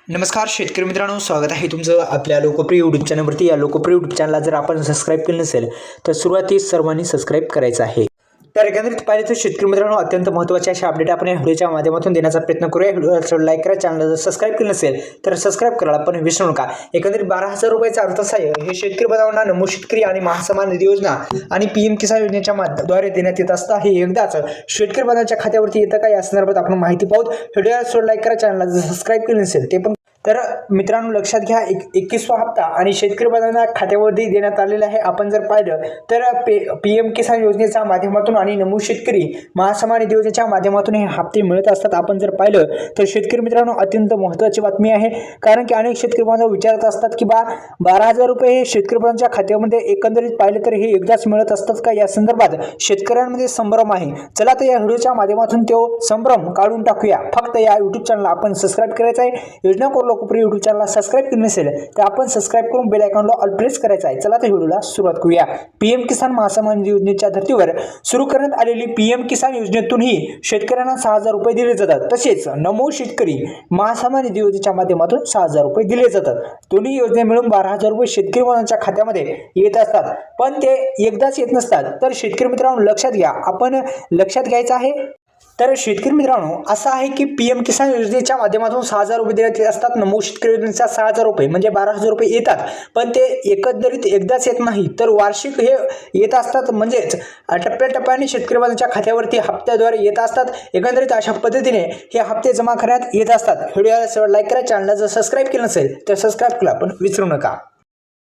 नमस्कार शेतकरी मित्रांनो, स्वागत आहे तुमचं आपल्या लोकप्रिय यूट्यूब चॅनलवरती। या लोकप्रिय यूट्यूब चॅनलला जर आपण सबस्क्राईब केलं नसेल तर सुरुवातीस सर्वांनी सबस्क्राईब करायचं आहे। तर एकंदरीत पाहिलं तर शेतकरी मित्रांनो, अत्यंत महत्त्वाचे असे अपडेट आपण या व्हिडिओच्या माध्यमातून देण्याचा प्रयत्न करूया। व्हिडिओला लाईक करा, चॅनलला जर सबस्क्राईब केलं नसेल तर सबस्क्राईब करायला पण विसरू नका। एकंदरीत 12,000 रुपयाचं अर्थसहाय्य हे शेतकरी बांधवांना नमो शेतकरी आणि महासन्मान निधी योजना आणि पीएम किसान योजनेच्या माध्यमाद्वारे देण्यात येत असतं। हे एकदाच शेतकरी बांधवांच्या खात्यावरती येतं का, या संदर्भात आपण माहिती पाहू। व्हिडिओला लाईक करा, चॅनलला जर सबस्क्राईब केलं नसेल ते पण तर मित्रांनो लक्षात घ्या, 21वा हप्ता आणि शेतकरी बांधवांना खात्यावरती देण्यात आलेला आहे। आपण जर पाहिलं तर पीएम किसान योजनेच्या माध्यमातून आणि नमो शेतकरी महासन्मान निधी योजनेच्या माध्यमातून हे हप्ते मिळत असतात। आपण जर पाहिलं तर शेतकरी मित्रांनो अत्यंत महत्त्वाची बातमी आहे, कारण की अनेक शेतकरी बांधव विचारत असतात की 12,000 रुपये हे शेतकरी बांधवांच्या खात्यामध्ये एकंदरीत पाहिलं तर हे एकदाच मिळत असतात का, या संदर्भात शेतकऱ्यांमध्ये संभ्रम आहे। चला तर या व्हिडिओच्या माध्यमातून तो संभ्रम काढून टाकूया। फक्त या यूट्यूब चॅनलला आपण सबस्क्राईब करायचं आहे। योजना लोकप्रिय यूट्यूब चॅनलला सबस्क्राईब केलं नसेल तर आपण सबस्क्राईब करून बेल आयकॉनला ऑल प्रेस करायचा आहे। चला तर व्हिडिओला सुरुवात करूया। पीएम किसान महासन्मान निधी योजनेच्या धर्तीवर सुरू करण्यात आलेली पीएम किसान योजनेतूनही शेतकऱ्यांना 6,000 रुपये दिले जातात। तसेच नमो शेतकरी महासन्मान निधी योजनेच्या माध्यमातून 6,000 रुपये दिले जातात। दोन्ही योजने मिळून 12,000 रुपये शेतकरी बांधवांच्या खात्यामध्ये येत असतात, पण ते एकदाच येत नसतात। तर शेतकरी मित्रांनो लक्षात घ्या, आपण लक्षात घ्यायचं आहे। तर शेतकरी मित्रांनो असं आहे की पीएम किसान योजनेच्या माध्यमातून 6,000 रुपये देण्यात येत असतात। नमो शेतकरी योजनेचा 6,000 रुपये म्हणजे 12,000 रुपये येतात, पण ते एकंदरीत एकदाच येत नाही, तर वार्षिक हे येत असतात। म्हणजेच टप्प्याटप्प्याने शेतकरी बांधवांच्या खात्यावरती हप्त्याद्वारे येत असतात। एकंदरीत अशा पद्धतीने हे हप्ते जमा करण्यात येत असतात। व्हिडिओला लाईक करा, चॅनलला जर सबस्क्राईब केलं नसेल तर सबस्क्राईब करा पण विसरू नका।